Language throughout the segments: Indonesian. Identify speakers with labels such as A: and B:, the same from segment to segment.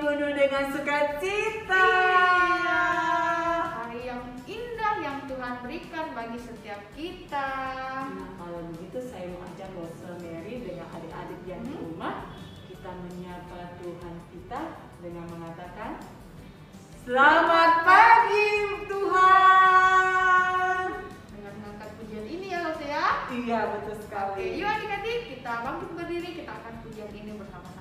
A: penuh dengan sukacita.
B: Iya, hari yang indah yang Tuhan berikan bagi setiap kita.
A: Nah, kalau begitu saya mau ajak Rosemary dengan adik-adik yang di rumah, kita menyapa Tuhan kita dengan mengatakan Selamat pagi Tuhan.
B: Dengan mengangkat pujian ini ya Rose ya.
A: Iya, betul sekali.
B: Oke, yuk adik-adik kita bangkit berdiri, kita akan pujian ini bersama-sama.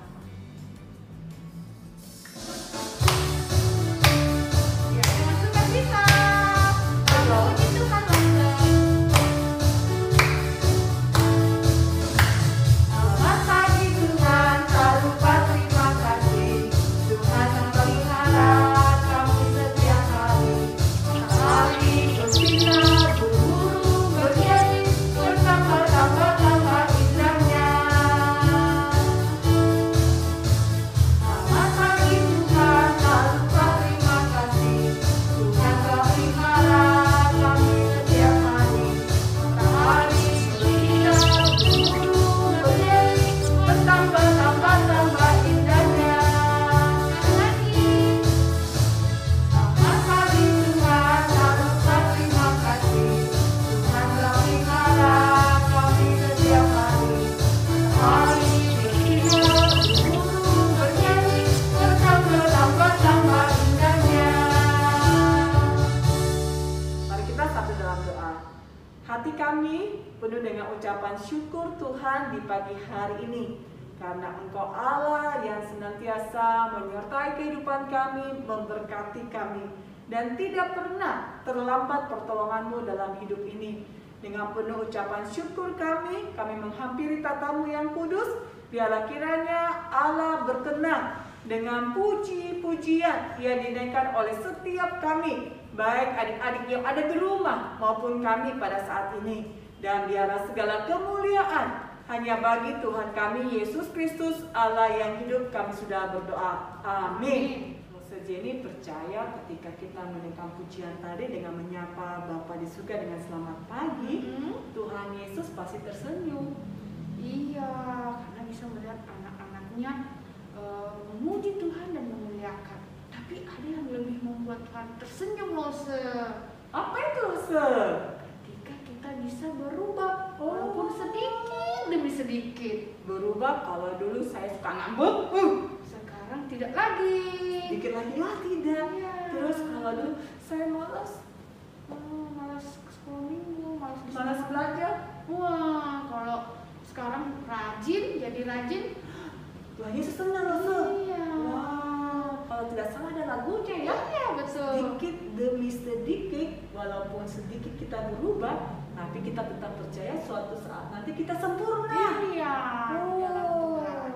B: Ya, dengan sukacita. Puji Tuhan Rose.
A: Selamat pagi Tuhan, tak lupa terima kasih. Tuhan yang pelihara kami setiap hari. Matahari bersinar, burung bernyanyi, bertambah-tambah indahnya. Selamat pagi Tuhan, tak lupa terima kasih. Tuhan pelihara kami setiap hari. Matahari bersinar, burung bernyanyi, bertambah-tambah indahnya. Selamat pagi Tuhan, tak lupa terima kasih. Tuhan pelihara kami setiap hari. Matahari bersinar, burung bernyanyi, bertambah-tambah indahnya. Mari kita satu dalam doa. Hati kami penuh dengan ucapan syukur Tuhan di pagi hari ini. Karena Engkau Allah yang senantiasa menyertai kehidupan kami, memberkati kami. Dan tidak pernah terlambat pertolongan-Mu dalam hidup ini. Dengan penuh ucapan syukur kami menghampiri tatamu yang kudus. Biarlah kiranya Allah berkenan dengan puji-pujian yang dinaikkan oleh setiap kami. Baik adik-adik yang ada di rumah maupun kami pada saat ini. Dan biarlah segala kemuliaan hanya bagi Tuhan kami Yesus Kristus Allah yang hidup. Kami sudah berdoa. Amin. Rosa Jenny percaya ketika kita mendengarkan pujian tadi dengan menyapa Bapa di surga dengan selamat pagi, Tuhan Yesus pasti tersenyum.
B: Iya, karena bisa melihat anak-anaknya memuji Tuhan dan memuliakan. Tapi ada yang lebih membuat Tuhan tersenyum, Rose.
A: Apa itu Rosa?
B: Ketika kita bisa berubah, walaupun sedikit demi sedikit.
A: Berubah, kalau dulu saya suka ngambek,
B: Sekarang tidak lagi.
A: dikit lagi tidak.
B: Iya.
A: Terus kalau dulu saya malas
B: Malas ke sekolah minggu, malas di
A: malas
B: sekolah.
A: belajar.
B: Wah, kalau sekarang rajin, jadi rajin.
A: Tuhan Yesus senang Rosa.
B: Iya.
A: Wow, kalau tidak salah ada lagunya ya.
B: Iya, betul.
A: Sedikit demi sedikit, walaupun sedikit kita berubah, tapi kita tetap percaya suatu saat nanti kita sempurna.
B: Iya,
A: Oh.
B: di dalam Tuhan.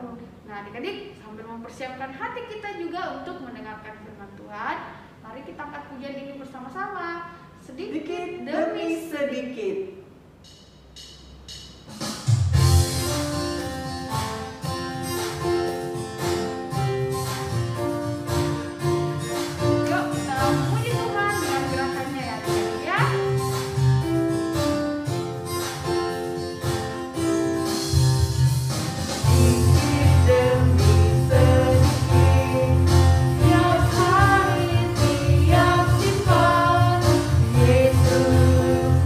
B: Nah, adik-adik, sambil mempersiapkan hati kita juga untuk mendengarkan firman Tuhan, mari kita angkat pujian ini bersama-sama.
A: Sedikit demi sedikit.
B: Yuk, kita memuji Tuhan dengan gerakannya ya, adik-adik ya.
A: Sedikit demi sedikit, tiap hari, tiap sifat, Yesus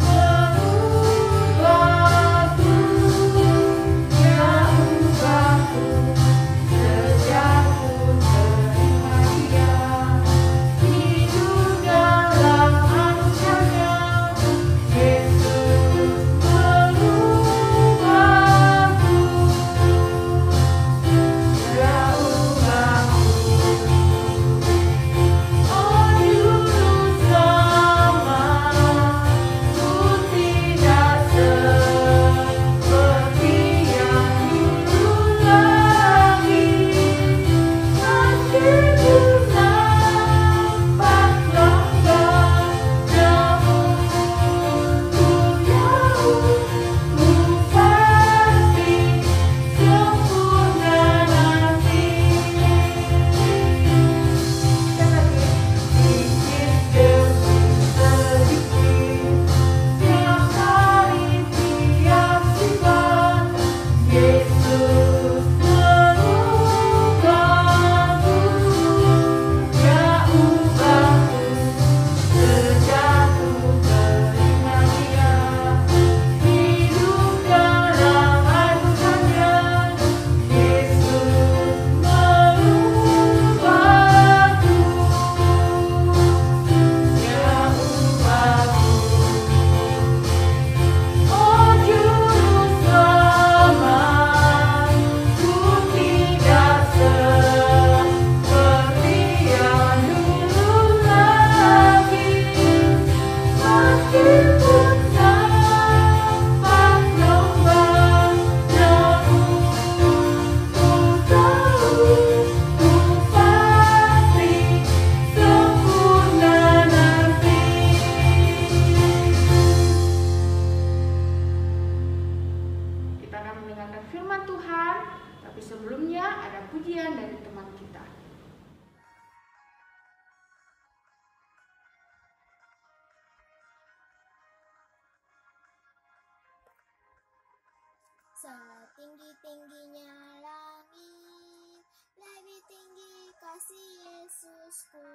C: Setinggi-tingginya langit, lebih tinggi kasih Yesusku.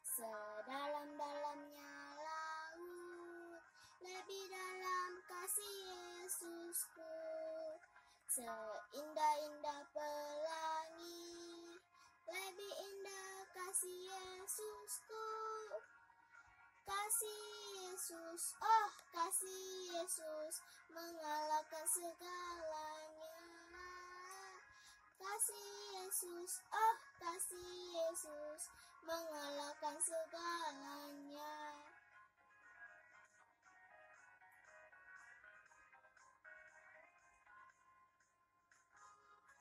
C: Sedalam-dalamnya laut, lebih dalam kasih Yesusku. Seindah-indah pelangi, lebih indah kasih Yesusku. Kasih Yesus, oh kasih Yesus, mengalahkan segalanya. Kasih Yesus, oh kasih Yesus, mengalahkan segalanya.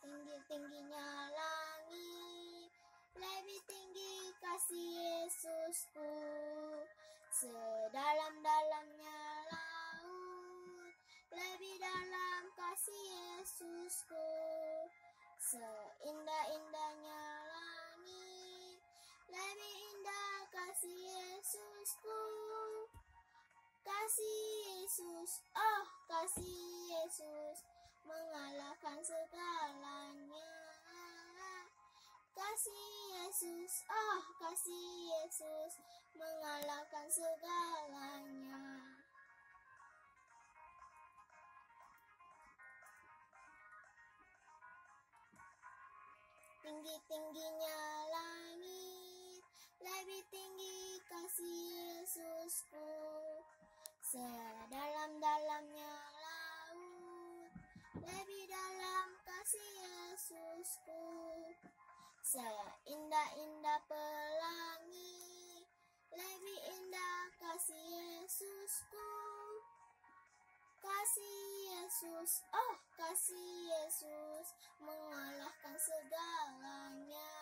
C: Tinggi-tingginya langit, lebih tinggi kasih Yesusku. Sedalam-dalamnya laut, lebih dalam kasih Yesusku. Seindah-indahnya langit, lebih indah kasih Yesusku. Kasih Yesus, oh kasih Yesus, mengalahkan segalanya. Kasih Yesus, oh kasih Yesus, mengalahkan segalanya. Tinggi-tingginya langit, lebih tinggi kasih Yesusku. Sedalam-dalamnya laut, lebih dalam kasih Yesusku. Seindah-indah pelangi, lebih indah kasih Yesusku. Kasih Yesus, oh kasih Yesus, mengalahkan segalanya.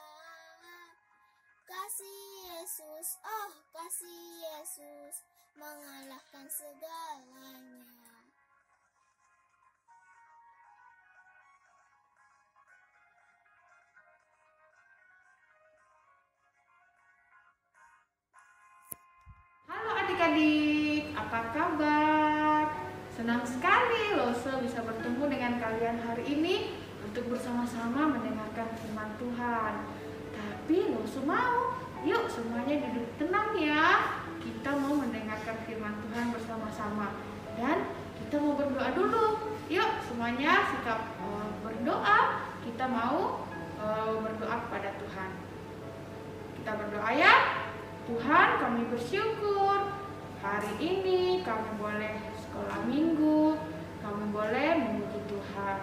C: Kasih Yesus, oh kasih Yesus, mengalahkan segalanya.
A: Halo adik-adik, apa kabar? Senang sekali Lose bisa bertemu dengan kalian hari ini untuk bersama-sama mendengarkan firman Tuhan. Tapi Lose mau, yuk semuanya duduk tenang ya. Kita mau mendengarkan firman Tuhan bersama-sama. Dan kita mau berdoa dulu. Yuk semuanya sikap berdoa. Kita mau berdoa kepada Tuhan. Kita berdoa ya. Tuhan, kami bersyukur hari ini kami boleh sekolah minggu, kami boleh memuji Tuhan.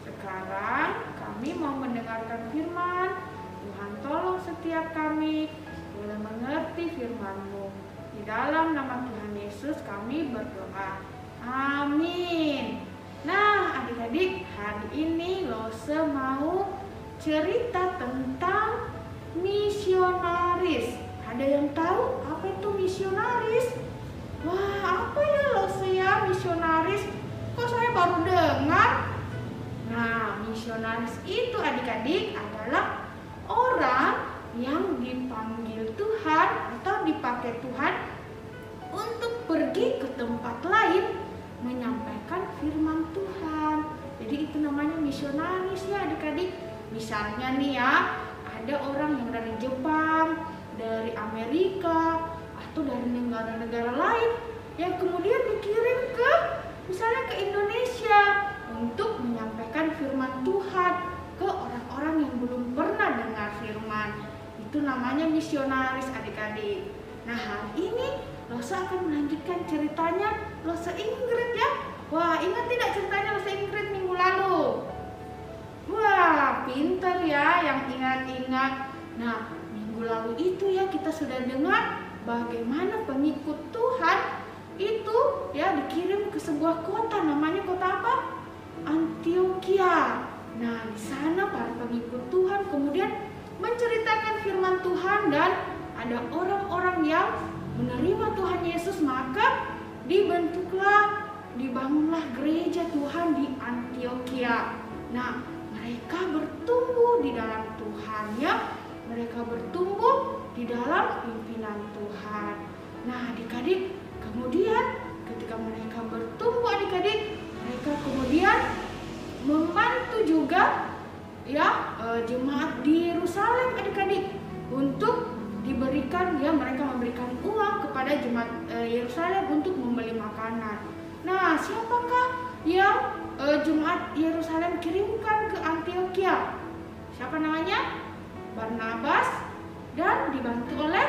A: Sekarang kami mau mendengarkan firman. Tuhan tolong setiap kami boleh mengerti firman-Mu. Di dalam nama Tuhan Yesus kami berdoa. Amin. Nah adik-adik, hari ini Lose mau cerita tentang misionaris. Ada yang tahu apa itu misionaris? Wah, apa ya Lose ya misionaris? Kok saya baru dengar? Nah, misionaris itu adik-adik adalah orang yang dipanggil Tuhan atau dipakai Tuhan untuk pergi ke tempat lain menyampaikan firman Tuhan. Jadi itu namanya misionaris ya adik-adik. Misalnya nih ya, ada orang yang dari Jepang, dari Amerika, atau dari negara-negara lain yang kemudian dikirim ke misalnya ke Indonesia untuk menyampaikan firman Tuhan ke orang-orang yang belum pernah dengar firman. Itu namanya misionaris adik-adik. Nah hari ini Lose akan melanjutkan ceritanya Lose Ingrid ya. Wah, ingat tidak ceritanya Lose Ingrid minggu lalu? Wah, pinter ya yang ingat-ingat. Nah lalu itu ya kita sudah dengar bagaimana pengikut Tuhan itu ya dikirim ke sebuah kota, namanya kota apa? Antioquia. Nah di sana para pengikut Tuhan kemudian menceritakan firman Tuhan dan ada orang-orang yang menerima Tuhan Yesus, maka dibangunlah gereja Tuhan di Antioquia. Nah mereka bertumbuh di dalam Tuhan ya. Mereka bertumbuh di dalam pimpinan Tuhan. Nah adik-adik, kemudian ketika mereka bertumbuh adik-adik,
B: mereka kemudian membantu juga ya jemaat di Yerusalem adik-adik untuk diberikan ya, mereka memberikan uang kepada jemaat Yerusalem untuk membeli makanan. Nah, siapakah yang jemaat Yerusalem kirimkan ke Antioquia? Siapa namanya? Barnabas, dan dibantu oleh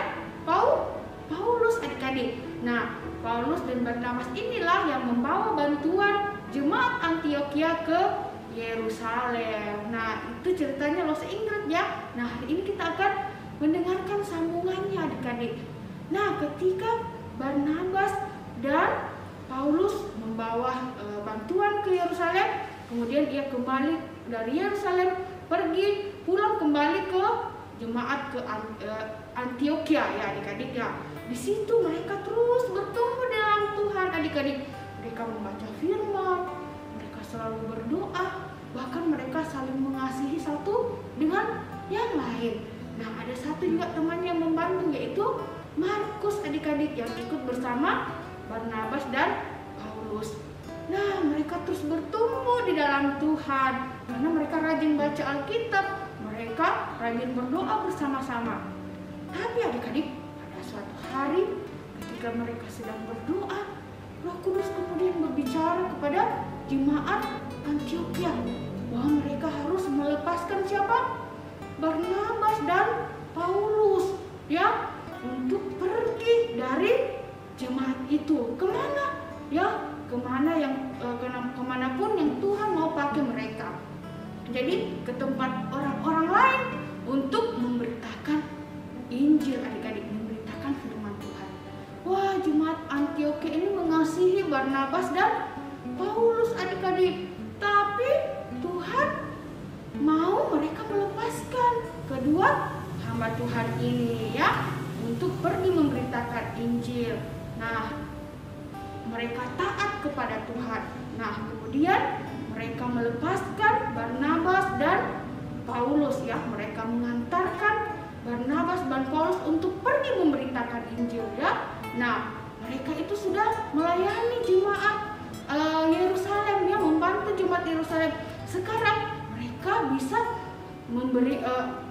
B: Paulus adik-adik. Nah, Paulus dan Barnabas inilah yang membawa bantuan jemaat Antioquia ke Yerusalem. Nah, itu ceritanya Los Inggris ya. Nah, hari ini kita akan mendengarkan sambungannya adik-adik. Nah, ketika Barnabas dan Paulus membawa bantuan ke Yerusalem, kemudian ia kembali dari Yerusalem, pergi pulang kembali ke jemaat ke Antioquia ya adik-adik ya. Di situ mereka terus bertumbuh dalam Tuhan adik-adik. Mereka membaca firman, mereka selalu berdoa, bahkan mereka saling mengasihi satu dengan yang lain. Nah, ada satu juga teman yang membantu, yaitu Markus adik-adik, yang ikut bersama Barnabas dan Paulus. Nah, mereka terus bertumbuh di dalam Tuhan karena mereka rajin baca Alkitab, mereka rajin berdoa bersama-sama. Tapi adik-adik, pada suatu hari ketika mereka sedang berdoa, Roh Kudus kemudian berbicara kepada jemaat Antioquia bahwa mereka harus melepaskan siapa? Barnabas dan Paulus ya, untuk pergi dari jemaat itu. Kemana? Ya, kemanapun yang Tuhan mau pakai mereka. Jadi ke tempat orang-orang lain untuk memberitakan Injil adik-adik, memberitakan firman Tuhan. Wah, jemaat Antioquia ini mengasihi Barnabas dan Paulus adik-adik. Tapi Tuhan mau mereka melepaskan kedua hamba Tuhan ini ya, untuk pergi memberitakan Injil. Nah, mereka taat kepada Tuhan. Nah, kemudian mereka melepaskan Barnabas dan Paulus ya. Mereka mengantarkan Barnabas dan Paulus untuk pergi memberitakan Injil ya. Nah, mereka itu sudah melayani jemaat Yerusalem ya, membantu jemaat Yerusalem. Sekarang mereka bisa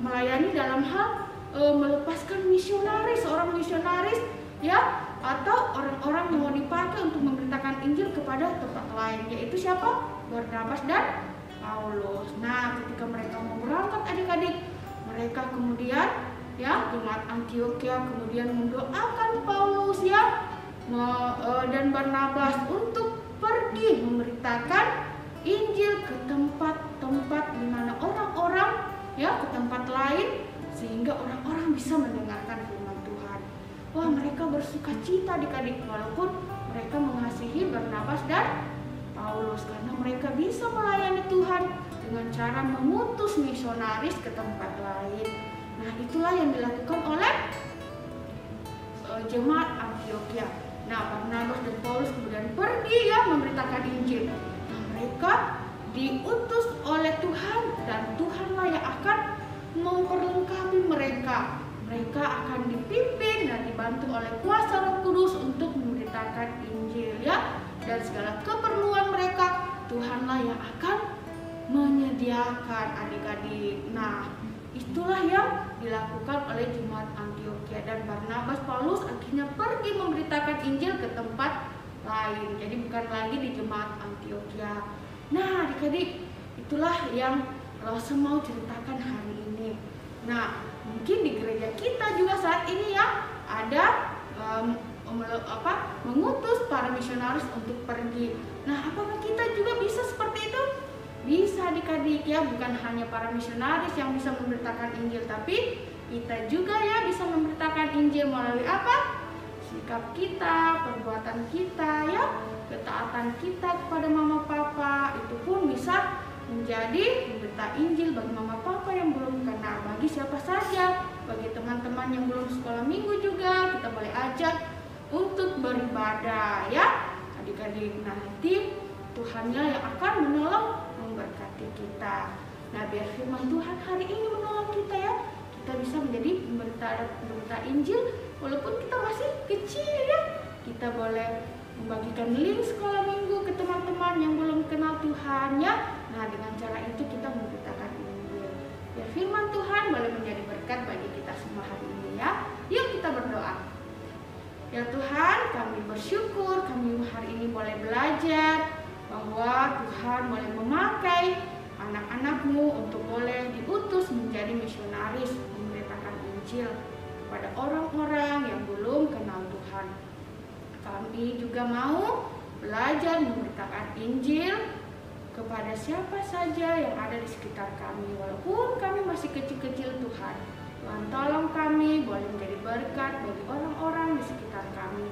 B: melayani dalam hal melepaskan misionaris, seorang misionaris ya, atau orang-orang yang mau dipakai untuk memberitakan Injil kepada tempat lain, yaitu siapa? Barnabas dan Paulus. Nah, ketika mereka mau berangkat adik-adik, mereka kemudian ya, jemaat Antioquia kemudian mendoakan Paulus ya dan Barnabas untuk pergi memberitakan Injil ke tempat-tempat di mana orang-orang ya, ke tempat lain, sehingga orang-orang bisa mendengarkan firman Tuhan. Wah, mereka bersuka cita adik-adik, walaupun mereka mengasihi Barnabas dan Paulus, karena mereka bisa melayani Tuhan dengan cara mengutus misionaris ke tempat lain. Nah, itulah yang dilakukan oleh jemaat Antioquia. Nah, Barnabas dan Paulus kemudian pergi ya, memberitakan Injil. Nah, mereka diutus oleh Tuhan, dan Tuhanlah yang akan memperlengkapi mereka. Mereka akan dipimpin dan dibantu oleh kuasa Roh Kudus untuk memberitakan Injil ya. Dan segala keperluan mereka, Tuhanlah yang akan menyediakan adik-adik. Nah, itulah yang dilakukan oleh jemaat Antioquia, dan Barnabas Paulus akhirnya pergi memberitakan Injil ke tempat lain. Jadi bukan lagi di jemaat Antioquia. Nah, adik-adik, itulah yang Rose mau ceritakan hari ini. Nah, mungkin di gereja kita juga saat ini ya ada mengutus para misionaris untuk pergi. Nah, apakah kita juga bisa seperti itu? Bisa adik-adik ya, bukan hanya para misionaris yang bisa memberitakan Injil, tapi kita juga ya bisa memberitakan Injil melalui apa? Sikap kita, perbuatan kita ya, ketaatan kita kepada mama papa, itu pun bisa menjadi berita Injil bagi mama papa yang belum kenal. Bagi siapa saja, bagi teman-teman yang belum sekolah minggu juga, kita boleh ajak untuk beribadah ya adik-adik. Nah, nanti Tuhannya yang akan menolong, memberkati kita. Nah, biar firman Tuhan hari ini menolong kita ya, kita bisa menjadi berita Injil walaupun kita masih kecil ya. Kita boleh membagikan link sekolah minggu ke teman-teman yang belum kenal Tuhan ya. Nah, dengan cara itu kita memberitakan Injil. Ya, firman Tuhan boleh menjadi berkat bagi kita semua hari ini ya. Yuk kita berdoa. Ya Tuhan, kami bersyukur kami hari ini boleh belajar bahwa Tuhan boleh memakai anak-anak-Mu untuk boleh diutus menjadi misionaris memberitakan Injil kepada orang-orang yang belum kenal Tuhan. Kami juga mau belajar memberitakan Injil kepada siapa saja yang ada di sekitar kami, walaupun kami masih kecil-kecil Tuhan. Tuhan tolong kami boleh menjadi berkat bagi orang-orang di sekitar kami.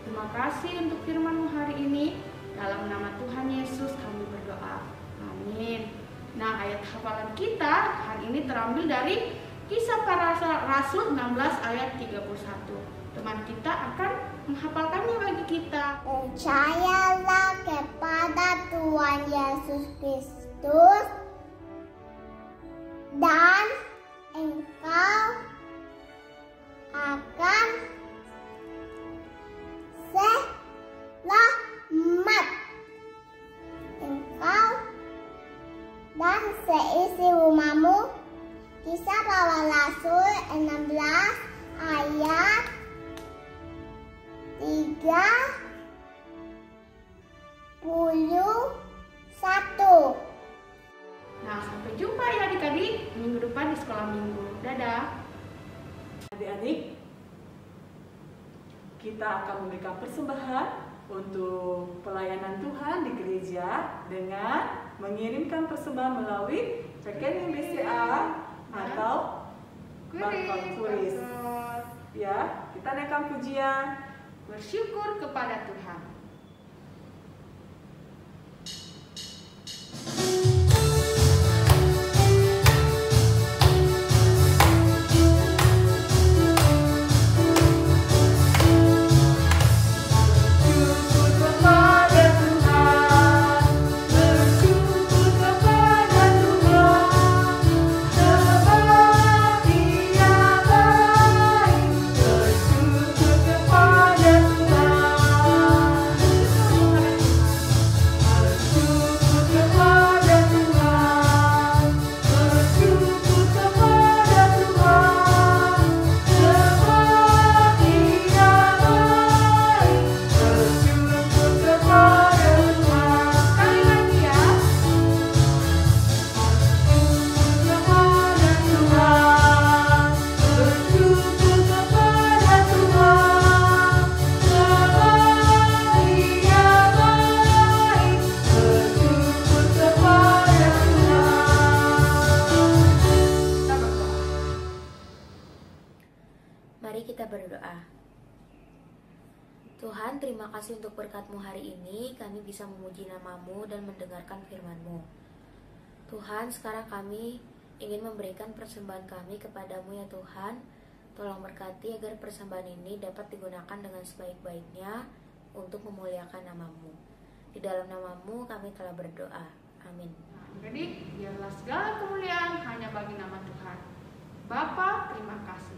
B: Terima kasih untuk firman-Mu hari ini. Dalam nama Tuhan Yesus kami berdoa. Amin. Nah, ayat hafalan kita hari ini terambil dari Kisah Para Rasul 16 ayat 31. Teman kita akan menghafalkannya bagi kita.
C: Percayalah kepada Tuhan Yesus Kristus dan engkau akan selamat. Engkau dan seisi rumahmu. Kisah Para Rasul 16 ayat 31.
B: Nah, sampai jumpa ya adik-adik minggu depan di sekolah minggu. Dadah.
A: Adik-adik, kita akan memberikan persembahan untuk pelayanan Tuhan di gereja dengan mengirimkan persembahan melalui rekening BCA atau barcode tulis. Ya, kita naikkan pujian.
B: Bersyukur kepada Tuhan.
D: Mari kita berdoa. Tuhan, terima kasih untuk berkat-Mu hari ini. Kami bisa memuji nama-Mu dan mendengarkan firman-Mu. Tuhan, sekarang kami ingin memberikan persembahan kami kepadamu ya Tuhan. Tolong berkati agar persembahan ini dapat digunakan dengan sebaik-baiknya untuk memuliakan nama-Mu. Di dalam nama-Mu kami telah berdoa. Amin.
B: Jadi, biarlah segala kemuliaan hanya bagi nama Tuhan. Bapa, terima kasih.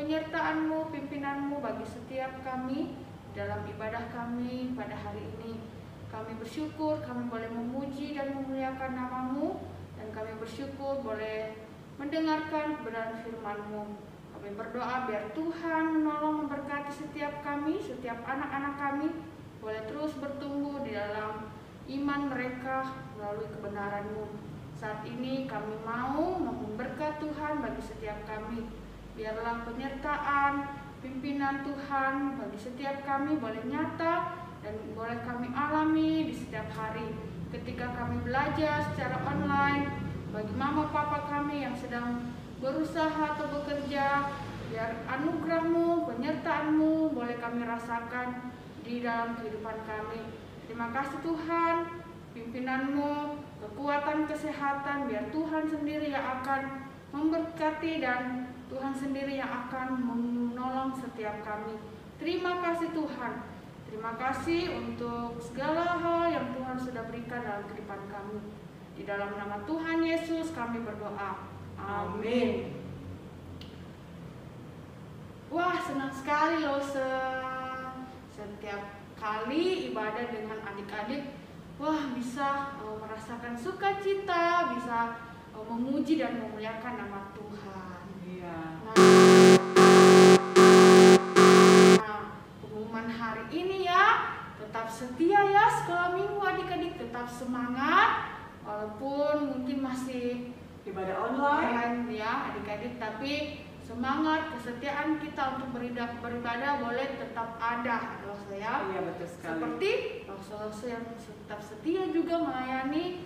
B: Penyertaan-Mu, pimpinan-Mu bagi setiap kami dalam ibadah kami pada hari ini. Kami bersyukur kami boleh memuji dan memuliakan nama-Mu, dan kami bersyukur boleh mendengarkan kebenaran firman-Mu. Kami berdoa biar Tuhan menolong memberkati setiap kami, setiap anak-anak kami boleh terus bertumbuh di dalam iman mereka melalui kebenaran-Mu. Saat ini kami mau mohon berkat Tuhan bagi setiap kami. Biarlah penyertaan, pimpinan Tuhan bagi setiap kami boleh nyata dan boleh kami alami di setiap hari. Ketika kami belajar secara online, bagi mama papa kami yang sedang berusaha atau bekerja, biar anugerah-Mu, penyertaan-Mu boleh kami rasakan di dalam kehidupan kami. Terima kasih Tuhan, pimpinan-Mu, kekuatan kesehatan, biar Tuhan sendiri yang akan memberkati dan Tuhan sendiri yang akan menolong setiap kami. Terima kasih Tuhan. Terima kasih untuk segala hal yang Tuhan sudah berikan dalam kehidupan kami. Di dalam nama Tuhan Yesus kami berdoa. Amin. Wah, senang sekali loh setiap kali ibadah dengan adik-adik. Wah, bisa merasakan sukacita, bisa memuji dan memuliakan nama Tuhan.
A: Iya.
B: Nah, pengumuman hari ini ya, tetap setia ya sekolah minggu adik-adik, tetap semangat walaupun mungkin masih
A: Ibadah online
B: ya adik-adik, tapi semangat kesetiaan kita untuk beribadah boleh tetap ada loh ya.
A: Iya, betul sekali.
B: Seperti loh yang tetap setia juga melayani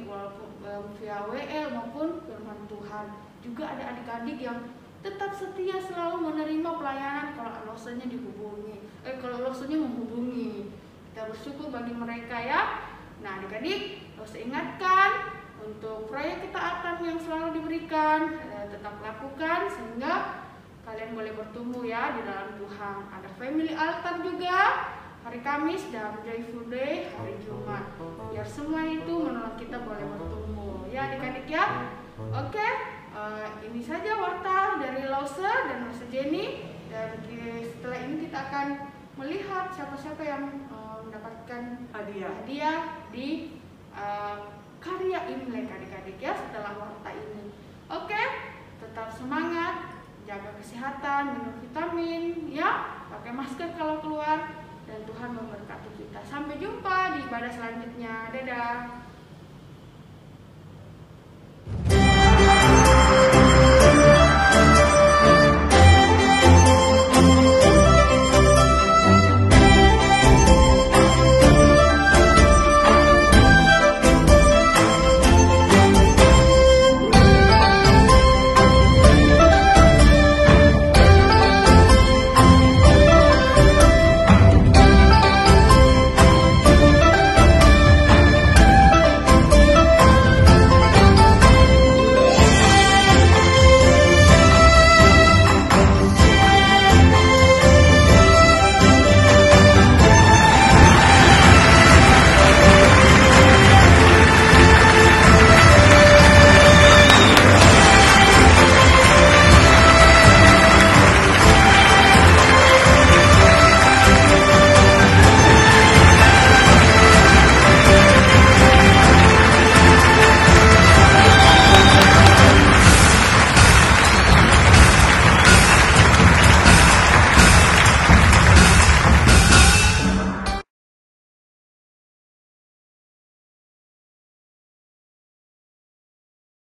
B: walaupun via WL maupun firman Tuhan. Juga ada adik-adik yang tetap setia selalu menerima pelayanan kalau loh-nya dihubungi. Kalau loh-nya menghubungi. Kita bersyukur bagi mereka ya. Nah, adik-adik, loh ingatkan untuk proyek ketaatan yang selalu diberikan, tetap lakukan sehingga kalian boleh bertumbuh ya di dalam Tuhan. Ada family altar juga hari Kamis dan Joyful Day hari Jumat. Biar semua itu menolong kita boleh bertumbuh ya adik-adik ya. Oke, ini saja warta dari Lause dan Lause Jenny. Dan setelah ini kita akan melihat siapa-siapa yang mendapatkan hadiah di karya Imlek adik-adik ya setelah warta ini. Oke, tetap semangat, jaga kesehatan, minum vitamin ya, pakai masker kalau keluar, dan Tuhan memberkati kita. Sampai jumpa di ibadah selanjutnya. Dadah.